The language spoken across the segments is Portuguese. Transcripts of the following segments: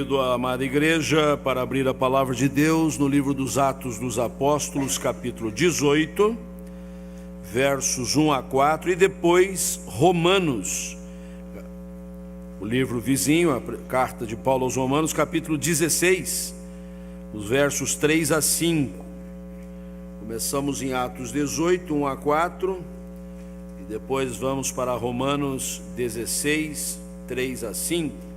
Convido a amada igreja para abrir a palavra de Deus no livro dos Atos dos Apóstolos, capítulo 18, versos 1 a 4, e depois Romanos, o livro vizinho, a carta de Paulo aos Romanos, capítulo 16, os versos 3 a 5. Começamos em Atos 18, 1 a 4, e depois vamos para Romanos 16, 3 a 5.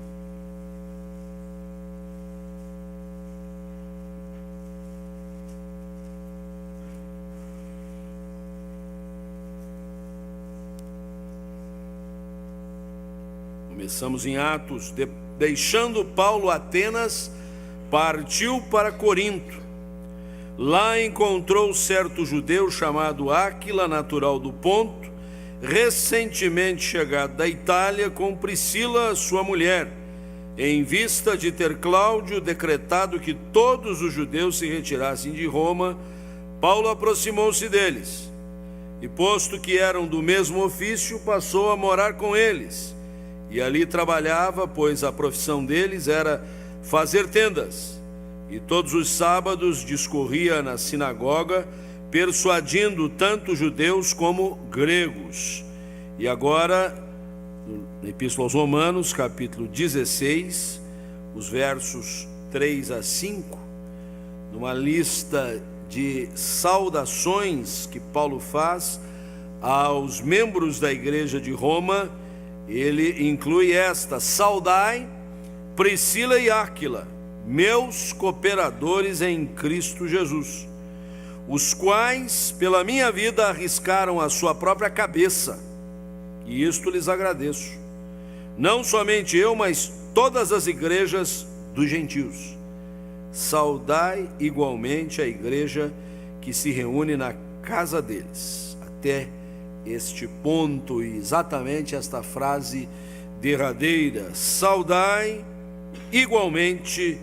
Começamos em Atos. Deixando Paulo Atenas, partiu para Corinto. Lá encontrou certo judeu chamado Áquila, natural do Ponto, recentemente chegado da Itália, com Priscila, sua mulher, em vista de ter Cláudio decretado que todos os judeus se retirassem de Roma. Paulo aproximou-se deles e, posto que eram do mesmo ofício, passou a morar com eles. E ali trabalhava, pois a profissão deles era fazer tendas. E todos os sábados discorria na sinagoga, persuadindo tanto judeus como gregos. E agora, na Epístola aos Romanos, capítulo 16, os versos 3 a 5, numa lista de saudações que Paulo faz aos membros da igreja de Roma, ele inclui esta: saudai Priscila e Áquila, meus cooperadores em Cristo Jesus, os quais pela minha vida arriscaram a sua própria cabeça, e isto lhes agradeço. Não somente eu, mas todas as igrejas dos gentios. Saudai igualmente a igreja que se reúne na casa deles. Até este ponto, e exatamente esta frase derradeira: saudai igualmente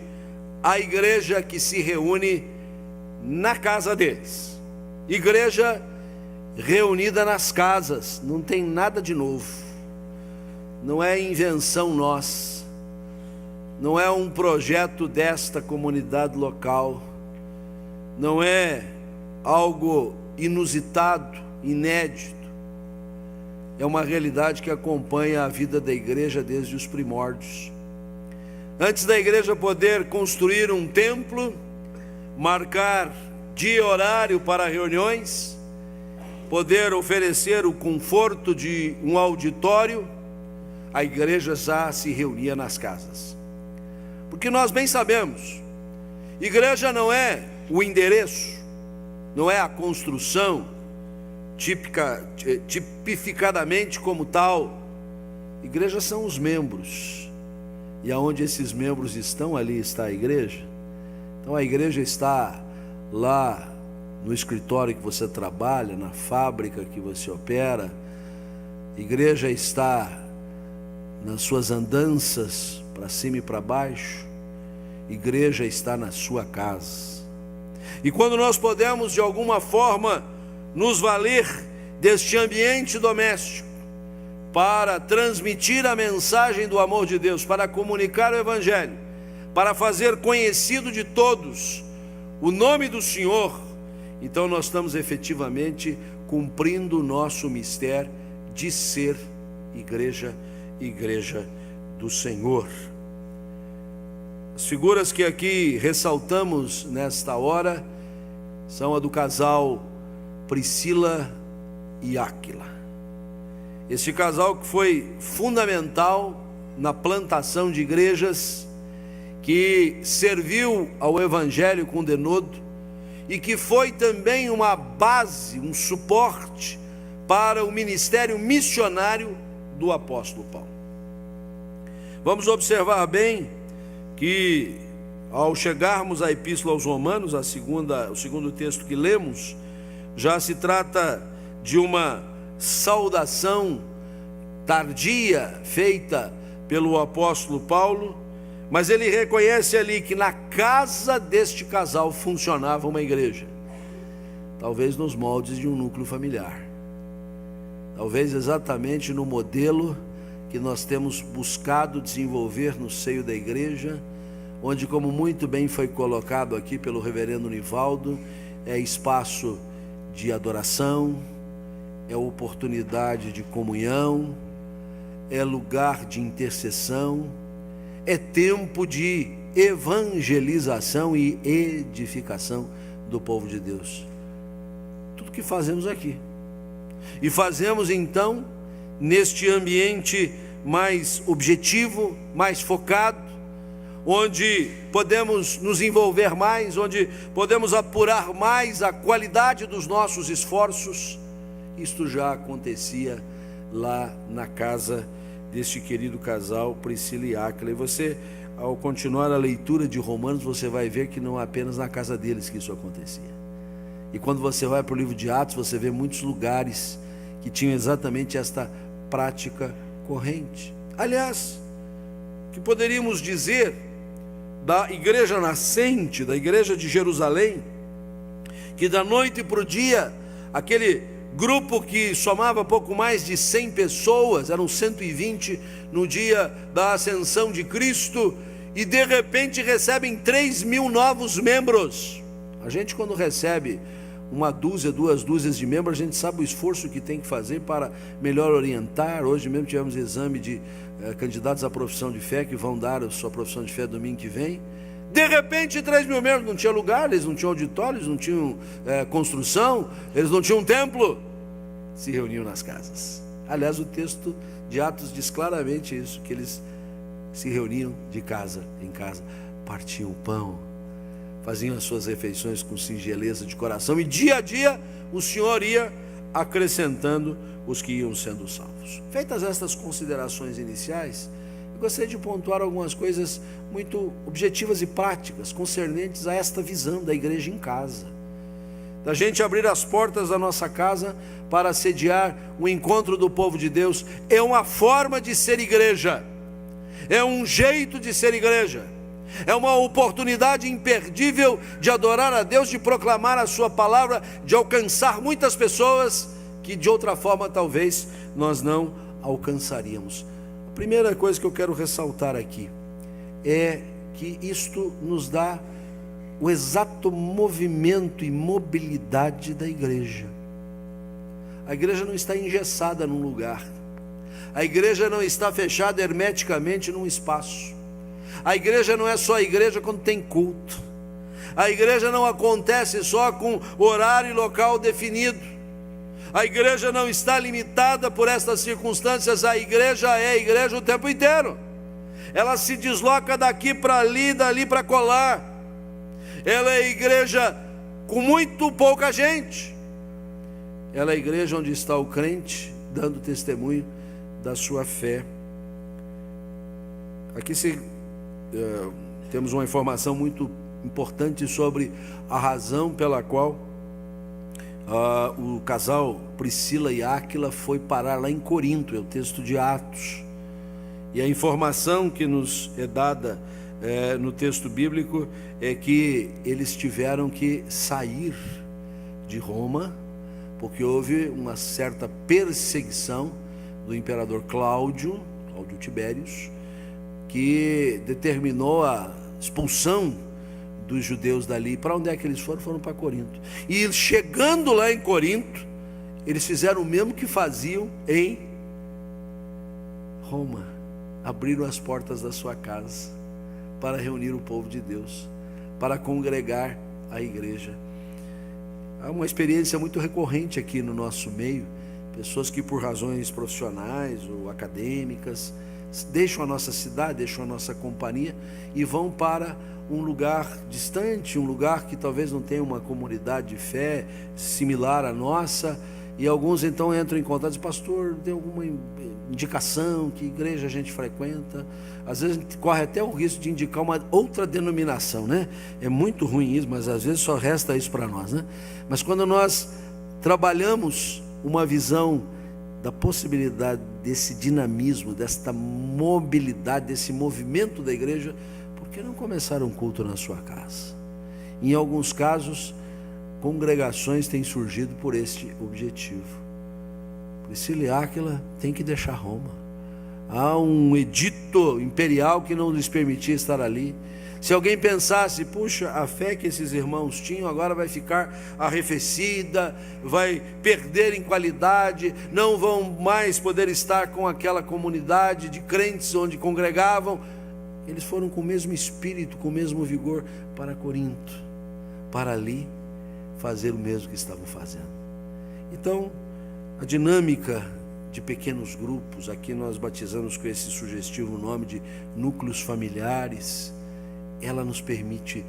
a igreja que se reúne na casa deles. Igreja reunida nas casas, não tem nada de novo, não é invenção nossa, não é um projeto desta comunidade local, não é algo inusitado, inédito. É uma realidade que acompanha a vida da igreja desde os primórdios. Antes da igreja poder construir um templo, marcar dia e horário para reuniões, poder oferecer o conforto de um auditório, a igreja já se reunia nas casas. Porque nós bem sabemos, igreja não é o endereço, não é a construção, tipificadamente como tal. Igreja são os membros, e aonde esses membros estão, ali está a igreja. Então a igreja está lá no escritório que você trabalha, na fábrica que você opera. A igreja está nas suas andanças para cima e para baixo. A igreja está na sua casa. E quando nós podemos de alguma forma nos valer deste ambiente doméstico para transmitir a mensagem do amor de Deus, para comunicar o Evangelho, para fazer conhecido de todos o nome do Senhor, então nós estamos efetivamente cumprindo o nosso mistério de ser igreja do Senhor. As figuras que aqui ressaltamos nesta hora são a do casal Priscila e Áquila. Este casal que foi fundamental na plantação de igrejas, que serviu ao Evangelho com denodo, e que foi também uma base, um suporte para o ministério missionário do apóstolo Paulo. Vamos observar bem que, ao chegarmos à Epístola aos Romanos, o segundo texto que lemos, já se trata de uma saudação tardia feita pelo apóstolo Paulo, mas ele reconhece ali que na casa deste casal funcionava uma igreja, talvez nos moldes de um núcleo familiar, talvez exatamente no modelo que nós temos buscado desenvolver no seio da igreja, onde, como muito bem foi colocado aqui pelo reverendo Nivaldo, é espaço de adoração, é oportunidade de comunhão, é lugar de intercessão, é tempo de evangelização e edificação do povo de Deus. Tudo que fazemos aqui, e fazemos então neste ambiente mais objetivo, mais focado, onde podemos nos envolver mais, onde podemos apurar mais a qualidade dos nossos esforços. Isto já acontecia lá na casa deste querido casal, Priscila e Áquila. E você, ao continuar a leitura de Romanos, você vai ver que não é apenas na casa deles que isso acontecia. E quando você vai para o livro de Atos, você vê muitos lugares que tinham exatamente esta prática corrente. Aliás, que poderíamos dizer da igreja nascente, da igreja de Jerusalém, que da noite para o dia, aquele grupo que somava pouco mais de 100 pessoas, eram 120 no dia da ascensão de Cristo, e de repente recebem 3.000 novos membros. A gente, quando recebe uma dúzia, 2 dúzias de membros, a gente sabe o esforço que tem que fazer para melhor orientar. Hoje mesmo tivemos exame de candidatos à profissão de fé, que vão dar a sua profissão de fé domingo que vem. De repente 3.000 membros, não tinha lugar, eles não tinham auditório, eles não tinham construção, eles não tinham templo, se reuniam nas casas. Aliás, o texto de Atos diz claramente isso, que eles se reuniam de casa em casa, partiam o pão, faziam as suas refeições com singeleza de coração, e dia a dia o Senhor ia acrescentando os que iam sendo salvos. Feitas estas considerações iniciais, eu gostaria de pontuar algumas coisas muito objetivas e práticas concernentes a esta visão da igreja em casa, da gente abrir as portas da nossa casa para sediar o encontro do povo de Deus. É uma forma de ser igreja, é um jeito de ser igreja, é uma oportunidade imperdível de adorar a Deus, de proclamar a sua palavra, de alcançar muitas pessoas que de outra forma talvez nós não alcançaríamos. A primeira coisa que eu quero ressaltar aqui é que isto nos dá o exato movimento e mobilidade da igreja. A igreja não está engessada num lugar, a igreja não está fechada hermeticamente num espaço. A igreja não é só a igreja quando tem culto, a igreja não acontece só com horário e local definido, a igreja não está limitada por estas circunstâncias. A igreja é a igreja o tempo inteiro, ela se desloca daqui para ali, dali para colar, ela é a igreja com muito pouca gente, ela é a igreja onde está o crente dando testemunho da sua fé. Aqui temos uma informação muito importante sobre a razão pela qual o casal Priscila e Áquila foi parar lá em Corinto. É o texto de Atos, e a informação que nos é dada no texto bíblico é que eles tiveram que sair de Roma, porque houve uma certa perseguição do imperador Cláudio Tibérios, que determinou a expulsão dos judeus dali. Para onde é que eles foram? Foram para Corinto. E chegando lá em Corinto, eles fizeram o mesmo que faziam em Roma, abriram as portas da sua casa para reunir o povo de Deus, para congregar a igreja. Há uma experiência muito recorrente aqui no nosso meio, pessoas que por razões profissionais ou acadêmicas deixam a nossa cidade, deixam a nossa companhia e vão para um lugar distante, um lugar que talvez não tenha uma comunidade de fé similar à nossa, e alguns então entram em contato e dizem: pastor, tem alguma indicação, que igreja a gente frequenta? Às vezes a gente corre até o risco de indicar uma outra denominação, né? É muito ruim isso, mas às vezes só resta isso para nós, né? Mas quando nós trabalhamos uma visão da possibilidade desse dinamismo, desta mobilidade, desse movimento da igreja, por que não começar um culto na sua casa? Em alguns casos, congregações têm surgido por este objetivo. Priscila e Áquila têm que deixar Roma. Há um edito imperial que não lhes permitia estar ali. Se alguém pensasse, puxa, a fé que esses irmãos tinham agora vai ficar arrefecida, vai perder em qualidade, não vão mais poder estar com aquela comunidade de crentes onde congregavam. Eles foram com o mesmo espírito, com o mesmo vigor para Corinto, para ali fazer o mesmo que estavam fazendo. Então, a dinâmica de pequenos grupos, aqui nós batizamos com esse sugestivo nome de núcleos familiares, ela nos permite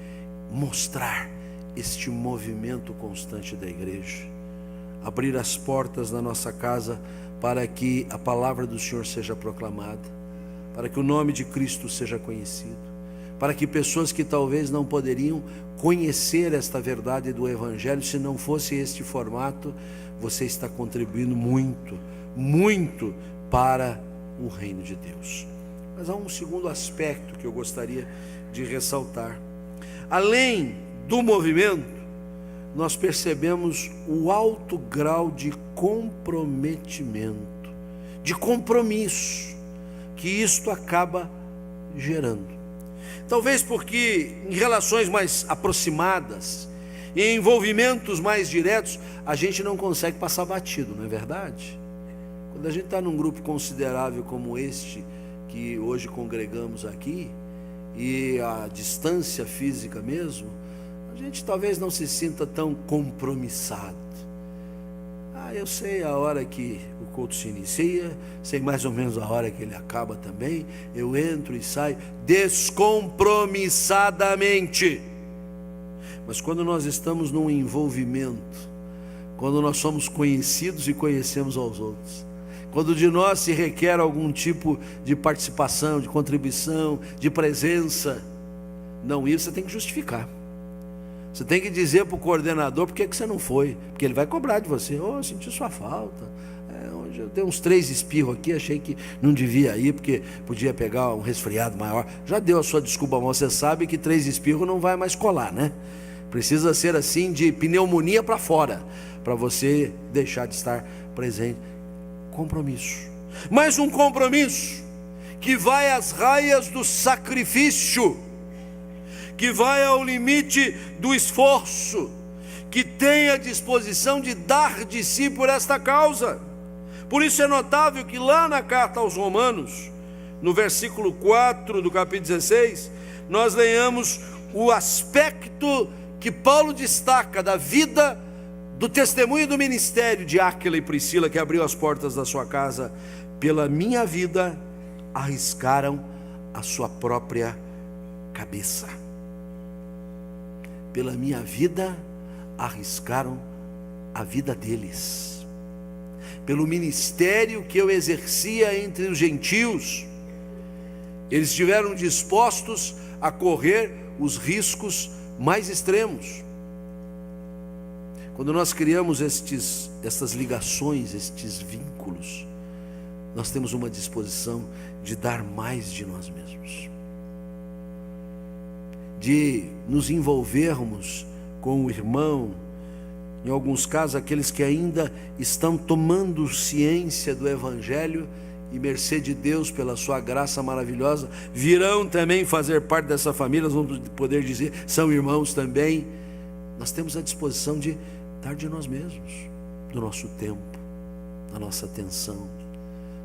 mostrar este movimento constante da igreja, abrir as portas da nossa casa para que a palavra do Senhor seja proclamada, para que o nome de Cristo seja conhecido, para que pessoas que talvez não poderiam conhecer esta verdade do Evangelho, se não fosse este formato, você está contribuindo muito, muito para o reino de Deus. Mas há um segundo aspecto que eu gostaria de ressaltar. Além do movimento, nós percebemos o alto grau de comprometimento, de compromisso, que isto acaba gerando. Talvez porque em relações mais aproximadas, em envolvimentos mais diretos, a gente não consegue passar batido, não é verdade? Quando a gente está num grupo considerável como este, que hoje congregamos aqui, e a distância física mesmo, a gente talvez não se sinta tão compromissado. Eu sei a hora que o culto se inicia, sei mais ou menos a hora que ele acaba também, eu entro e saio descompromissadamente. Mas quando nós estamos num envolvimento, quando nós somos conhecidos e conhecemos aos outros, quando de nós se requer algum tipo de participação, de contribuição, de presença, não ir, você tem que justificar. Você tem que dizer para o coordenador por que você não foi, porque ele vai cobrar de você. Eu senti sua falta, hoje eu dei uns 3 espirros aqui, achei que não devia ir, porque podia pegar um resfriado maior. Já deu a sua desculpa, mas você sabe que 3 espirros não vai mais colar, né? Precisa ser assim, de pneumonia para fora, para você deixar de estar presente. Compromisso, mas um compromisso que vai às raias do sacrifício, que vai ao limite do esforço, que tem a disposição de dar de si por esta causa. Por isso é notável que lá na carta aos Romanos, no versículo 4 do capítulo 16, nós leamos o aspecto que Paulo destaca da vida, do testemunho do ministério de Áquila e Priscila, que abriu as portas da sua casa. Pela minha vida arriscaram a sua própria cabeça. Pela minha vida arriscaram a vida deles. Pelo ministério que eu exercia entre os gentios, eles estiveram dispostos a correr os riscos mais extremos. Quando nós criamos estas ligações, estes vínculos, nós temos uma disposição de dar mais de nós mesmos, de nos envolvermos com o irmão, em alguns casos aqueles que ainda estão tomando ciência do Evangelho, e mercê de Deus pela sua graça maravilhosa, virão também fazer parte dessa família, nós vamos poder dizer, são irmãos também. Nós temos a disposição de dar de nós mesmos, do nosso tempo, da nossa atenção,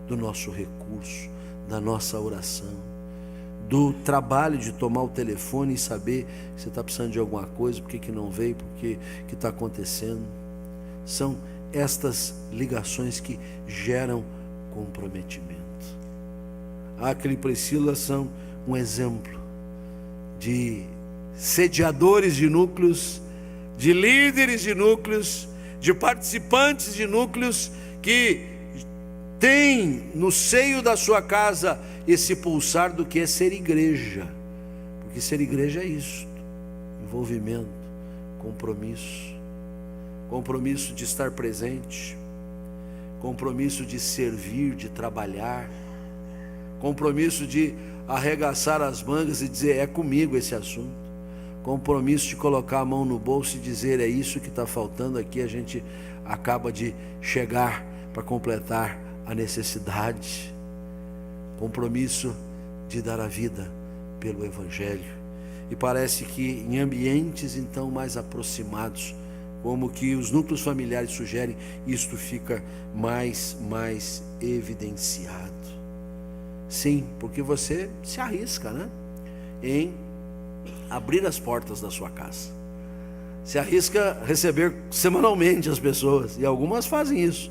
do nosso recurso, da nossa oração, do trabalho de tomar o telefone e saber se você está precisando de alguma coisa, por que não veio, por que está acontecendo. São estas ligações que geram comprometimento. Áquila e Priscila são um exemplo de sediadores de núcleos, de líderes de núcleos, de participantes de núcleos que têm no seio da sua casa esse pulsar do que é ser igreja, porque ser igreja é isso: envolvimento, compromisso de estar presente, compromisso de servir, de trabalhar, compromisso de arregaçar as mangas e dizer, é comigo esse assunto, compromisso de colocar a mão no bolso e dizer, é isso que está faltando aqui, a gente acaba de chegar para completar a necessidade, compromisso de dar a vida pelo Evangelho. E parece que em ambientes então mais aproximados, como que os núcleos familiares sugerem, isto fica mais evidenciado. Sim, porque você se arrisca, né, em abrir as portas da sua casa. Se arrisca a receber semanalmente as pessoas, e algumas fazem isso.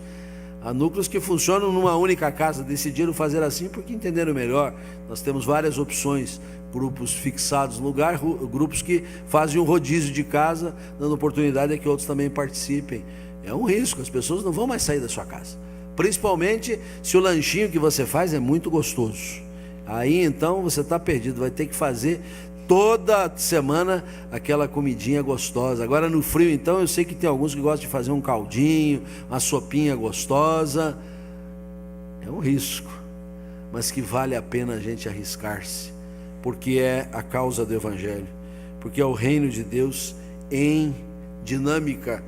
Há núcleos que funcionam numa única casa, decidiram fazer assim porque entenderam melhor. Nós temos várias opções, grupos fixados no lugar, grupos que fazem um rodízio de casa, dando oportunidade a que outros também participem. É um risco, as pessoas não vão mais sair da sua casa, principalmente se o lanchinho que você faz é muito gostoso. Aí então você está perdido, vai ter que fazer toda semana aquela comidinha gostosa. Agora no frio então, eu sei que tem alguns que gostam de fazer um caldinho, uma sopinha gostosa. É um risco, mas que vale a pena a gente arriscar-se, porque é a causa do Evangelho, porque é o reino de Deus em dinâmica,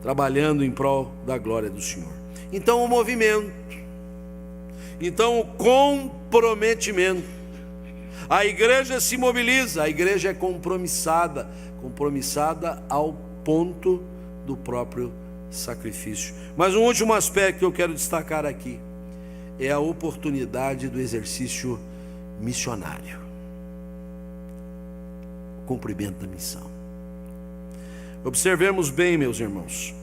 trabalhando em prol da glória do Senhor. Então o movimento, então o comprometimento. A igreja se mobiliza, a igreja é compromissada ao ponto do próprio sacrifício. Mas um último aspecto que eu quero destacar aqui é a oportunidade do exercício missionário, o cumprimento da missão. Observemos bem, meus irmãos,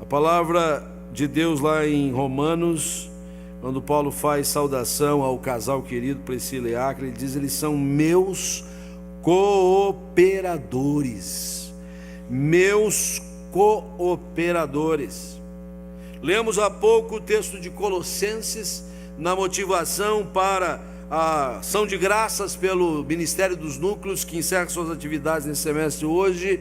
a palavra de Deus lá em Romanos, quando Paulo faz saudação ao casal querido Priscila e Áquila, ele diz: eles são meus cooperadores. Meus cooperadores. Lemos há pouco o texto de Colossenses, na motivação para a ação de graças pelo Ministério dos Núcleos, que encerra suas atividades nesse semestre hoje,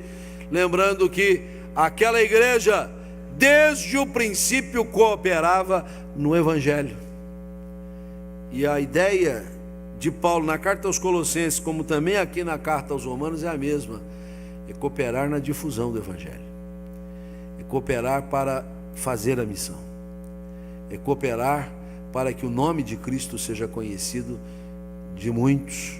lembrando que aquela igreja, desde o princípio, cooperava no Evangelho. E a ideia de Paulo na carta aos Colossenses, como também aqui na carta aos Romanos, é a mesma: é cooperar na difusão do Evangelho, é cooperar para fazer a missão, é cooperar para que o nome de Cristo seja conhecido de muitos,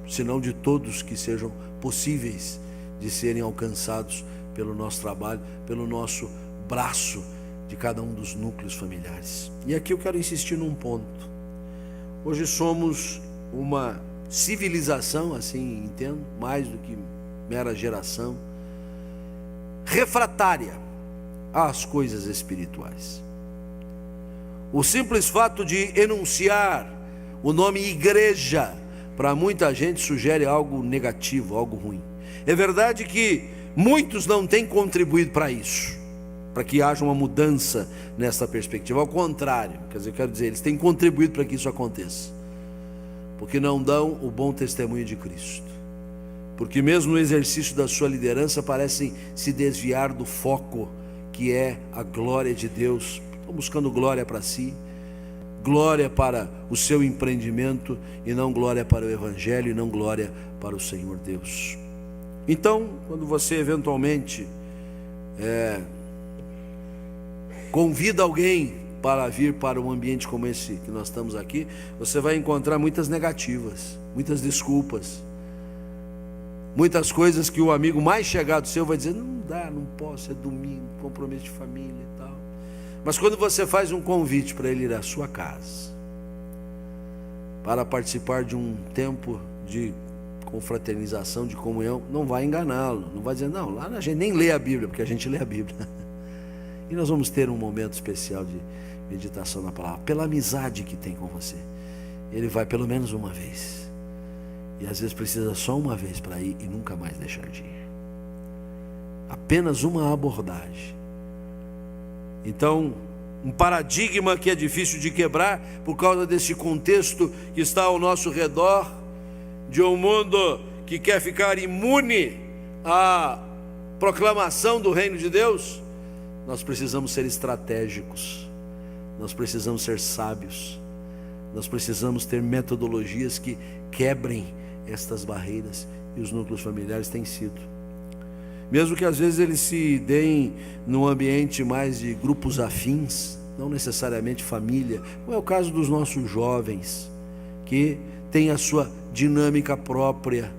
se não de todos, que sejam possíveis de serem alcançados pelo nosso trabalho, pelo nosso braço de cada um dos núcleos familiares. E aqui eu quero insistir num ponto. Hoje somos uma civilização, assim entendo, mais do que mera geração, refratária às coisas espirituais. O simples fato de enunciar o nome igreja, para muita gente sugere algo negativo, algo ruim. É verdade que muitos não têm contribuído para isso, para que haja uma mudança nessa perspectiva. Ao contrário, eu quero dizer, eles têm contribuído para que isso aconteça, porque não dão o bom testemunho de Cristo, porque mesmo no exercício da sua liderança parecem se desviar do foco, que é a glória de Deus. Estão buscando glória para si, glória para o seu empreendimento, e não glória para o Evangelho, e não glória para o Senhor Deus. Então, quando você eventualmente convida alguém para vir para um ambiente como esse que nós estamos aqui, você vai encontrar muitas negativas, muitas desculpas, muitas coisas que o amigo mais chegado seu vai dizer: não dá, não posso, é domingo, compromisso de família e tal. Mas quando você faz um convite para ele ir à sua casa, para participar de um tempo de confraternização, de comunhão, não vai enganá-lo, não vai dizer: não, lá a gente nem lê a Bíblia, porque a gente lê a Bíblia. E nós vamos ter um momento especial de meditação na palavra, pela amizade que tem com você. Ele vai pelo menos uma vez, e às vezes precisa só uma vez para ir e nunca mais deixar de ir. Apenas uma abordagem. Então, um paradigma que é difícil de quebrar por causa desse contexto que está ao nosso redor, de um mundo que quer ficar imune à proclamação do reino de Deus. Nós precisamos ser estratégicos, nós precisamos ser sábios, nós precisamos ter metodologias que quebrem estas barreiras, e os núcleos familiares têm sido. Mesmo que às vezes eles se deem num ambiente mais de grupos afins, não necessariamente família, como é o caso dos nossos jovens, que têm a sua dinâmica própria,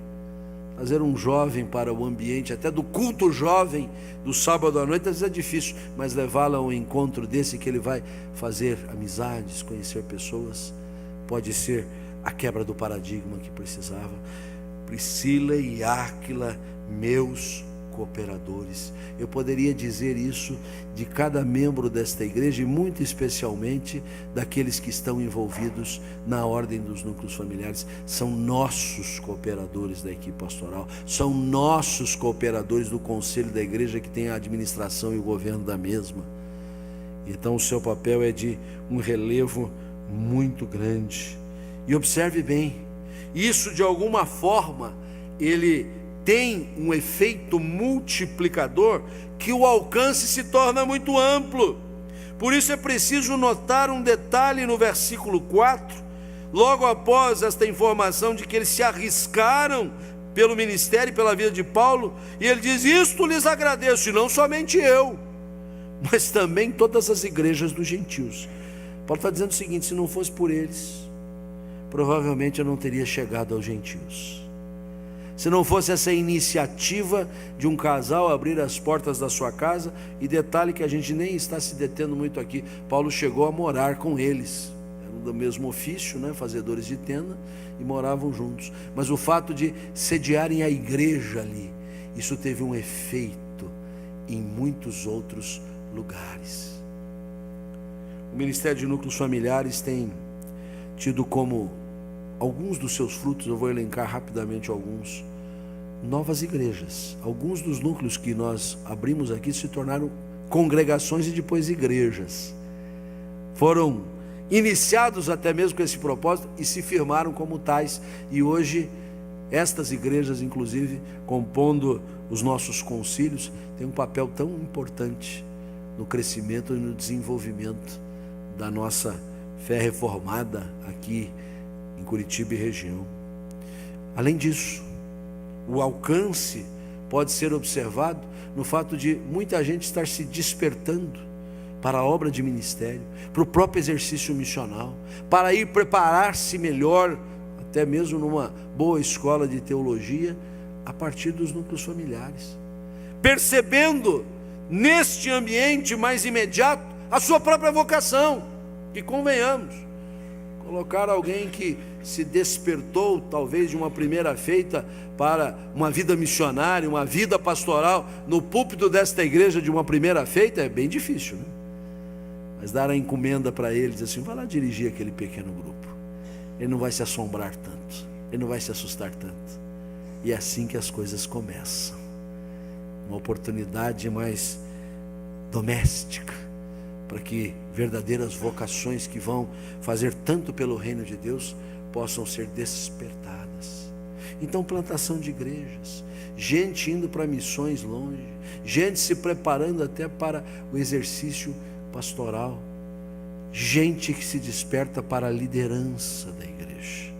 Trazer um jovem para o ambiente, até do culto jovem, do sábado à noite, às vezes é difícil, mas levá-lo a um encontro desse que ele vai fazer amizades, conhecer pessoas, pode ser a quebra do paradigma que precisava. Priscila e Áquila, meus cooperadores. Eu poderia dizer isso de cada membro desta igreja, e muito especialmente daqueles que estão envolvidos na ordem dos núcleos familiares. São nossos cooperadores da equipe pastoral, são nossos cooperadores do conselho da igreja, que tem a administração e o governo da mesma. Então o seu papel é de um relevo muito grande. E observe bem, isso de alguma forma ele tem um efeito multiplicador, que o alcance se torna muito amplo. Por isso é preciso notar um detalhe no versículo 4, logo após esta informação de que eles se arriscaram pelo ministério e pela vida de Paulo, e ele diz: isto lhes agradeço, e não somente eu, mas também todas as igrejas dos gentios. Paulo está dizendo o seguinte: se não fosse por eles, provavelmente eu não teria chegado aos gentios. Se não fosse essa iniciativa de um casal abrir as portas da sua casa, e detalhe que a gente nem está se detendo muito aqui, Paulo chegou a morar com eles, eram do mesmo ofício, né? Fazedores de tenda, e moravam juntos. Mas o fato de sediarem a igreja ali, isso teve um efeito em muitos outros lugares. O Ministério de Núcleos Familiares tem tido como alguns dos seus frutos, eu vou elencar rapidamente alguns: novas igrejas. Alguns dos núcleos que nós abrimos aqui se tornaram congregações e depois igrejas. Foram iniciados até mesmo com esse propósito e se firmaram como tais. E hoje estas igrejas, inclusive, compondo os nossos concílios, têm um papel tão importante no crescimento e no desenvolvimento da nossa fé reformada aqui em Curitiba e região. Além disso, o alcance pode ser observado no fato de muita gente estar se despertando para a obra de ministério, para o próprio exercício missional, para ir preparar-se melhor, até mesmo numa boa escola de teologia, a partir dos núcleos familiares, percebendo neste ambiente mais imediato a sua própria vocação. E convenhamos, colocar alguém que se despertou talvez de uma primeira feita para uma vida missionária, uma vida pastoral no púlpito desta igreja de uma primeira feita é bem difícil, né? Mas dar a encomenda para ele, dizer assim: vai lá dirigir aquele pequeno grupo, ele não vai se assombrar tanto, ele não vai se assustar tanto. E é assim que as coisas começam, uma oportunidade mais doméstica, para que verdadeiras vocações que vão fazer tanto pelo reino de Deus possam ser despertadas. Então, plantação de igrejas, gente indo para missões longe, gente se preparando até para o exercício pastoral, gente que se desperta para a liderança da igreja.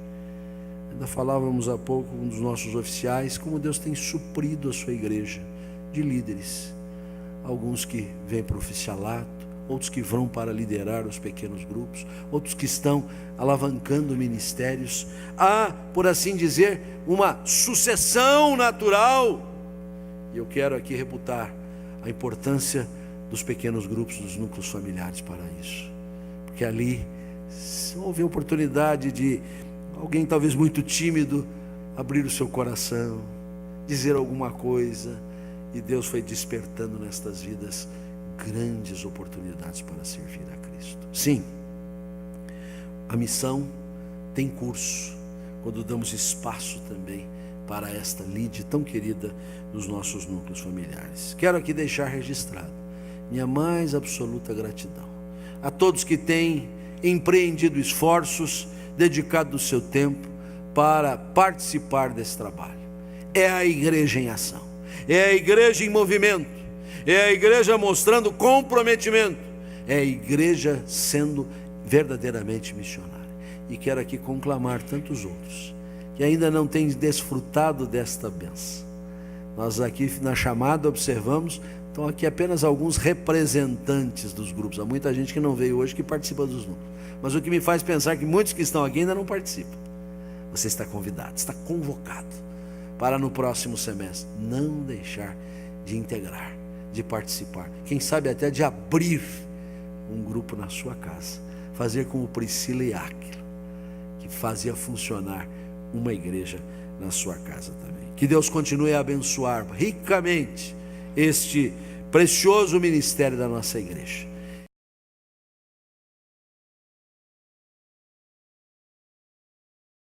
Ainda falávamos há pouco com um dos nossos oficiais, como Deus tem suprido a sua igreja de líderes, alguns que vêm para o oficialato, outros que vão para liderar os pequenos grupos, outros que estão alavancando ministérios. Há, por assim dizer, uma sucessão natural. E eu quero aqui reputar a importância dos pequenos grupos, dos núcleos familiares para isso. Porque ali, se houver oportunidade de alguém talvez muito tímido abrir o seu coração, dizer alguma coisa, e Deus foi despertando nestas vidas grandes oportunidades para servir a Cristo. Sim, a missão tem curso, quando damos espaço também para esta lide tão querida dos nossos núcleos familiares. Quero aqui deixar registrado minha mais absoluta gratidão a todos que têm empreendido esforços, dedicado o seu tempo para participar desse trabalho. É a igreja em ação, é a igreja em movimento, é a igreja mostrando comprometimento, é a igreja sendo verdadeiramente missionária. E quero aqui conclamar tantos outros que ainda não têm desfrutado desta bênção. Nós aqui na chamada observamos, estão aqui apenas alguns representantes dos grupos. Há muita gente que não veio hoje que participa dos núcleos, mas o que me faz pensar que muitos que estão aqui ainda não participam. Você está convidado, está convocado para no próximo semestre não deixar de integrar, de participar, quem sabe até de abrir um grupo na sua casa, fazer como Priscila e Áquila, que fazia funcionar uma igreja na sua casa também. Que Deus continue a abençoar ricamente este precioso ministério da nossa igreja.